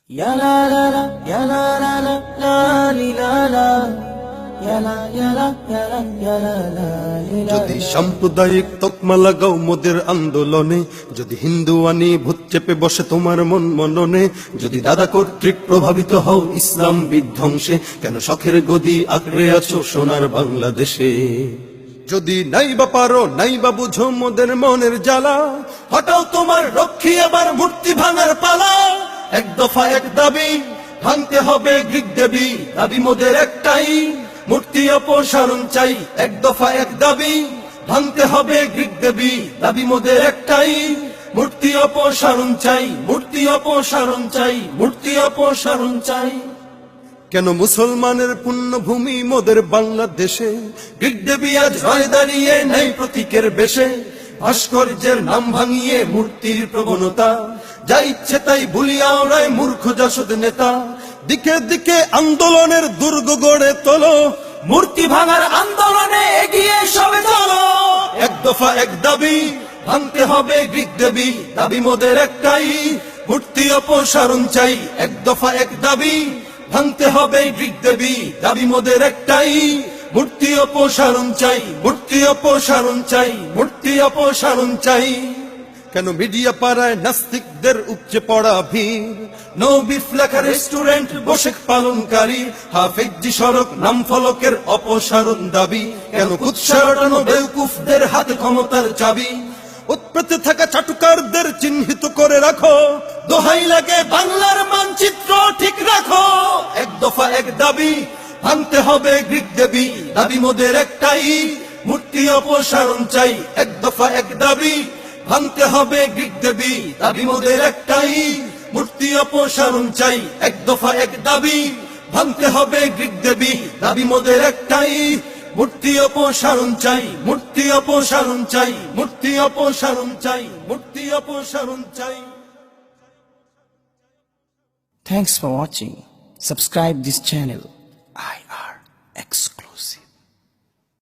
Ya la la la, ya la la la, la li la la. Ya la ya la, ya la ya la, la li la যদি la. সাম্প্রদায়িক তকমা লাগাও মোদের আন্দোলনে, যদি হিন্দু আনি ভূত চেপে বসে তোমার মন মননে, যদি দাদা কর্তৃক প্রভাবিত হও ইসলাম বিধ্বংসে, কেন শখের গদি আঁকড়ে আছো সোনার বাংলাদেশে? যদি নাই বা পারো নাই বা বুঝো মোদের মনের জ্বালা, হটাও তোমার রক্ষী আবার মূর্তি ভাঙার পালা। এক দফা এক দাবি, ভাঙতে হবে গ্রিক দেবী, দাবি মোদের একটাই, মূর্তি অপসারণ চাই। এক দফা এক দাবি, ভাঙতে হবে গ্রিক দেবী, দাবি মোদের একটাই, মূর্তি অপসারণ চাই, মূর্তি অপসারণ চাই, মূর্তি অপসারণ চাই। কেন মুসলমানের পুণ্যভূমি মোদের বাংলাদেশে, গ্রিক দেবী আজ রয়ে দাঁড়িয়ে নেই প্রতীকের বেশে। ভাস্কর্যের নাম ভাঙিয়ে মূর্তির প্রবণতা, যা ইচ্ছে তাই ভুলিয়া ওরাই মূর্খ জাসদ নেতা। দিকে দিকে আন্দোলনের দুর্গ গড়ে তোলো, মূর্তি ভাঙার আন্দোলনে এগিয়ে সবে চলো। এক দফা এক দাবি, ভাঙতে হবে গ্রিক দেবী, দাবি মোদের একটাই, মূর্তি অপসারণ চাই। এক দফা এক দাবি, ভাঙতে হবে গ্রিক দেবী, দাবি মোদের একটাই, মূর্তি অপসারণ চাই, মূর্তি অপসারণ চাই, মূর্তি অপসারণ চাই। কেন মিডিয়া পাড়ায় নাস্তিকদের উপচে পড়া ভিড়, নো বিফ লেখা রেস্টুরেন্ট বসে পালনকারী, হাফেজি সড়ক নাম ফলকের অপসারণ দাবি। কেন কুৎসা রটানো বেউকুফদের হাতে ক্ষমতার চাবি, উৎপেতে থাকা চাটুকারদের চিহ্নিত করে রাখো, দোহাই লাগে বাংলার মানচিত্র ঠিক রাখো। এক দফা এক দাবি, ভাঙতে হবে গ্রিক দেবী, দাবি মোদের একটাই, মূর্তি অপসারণ চাই। এক দফা এক দাবি, ভাঙতে হবে গ্রিক দেবী, দাবি মোদের একটাই, মূর্তি অপসারণ চাই। এক দফা এক দাবি, ভাঙতে হবে গ্রিক দেবী, দাবি মোদের একটাই, মূর্তি অপসারণ চাই, মূর্তি অপসারণ চাই, মূর্তি অপসারণ চাই, মূর্তি অপসারণ চাই। Thanks for watching. Subscribe this channel.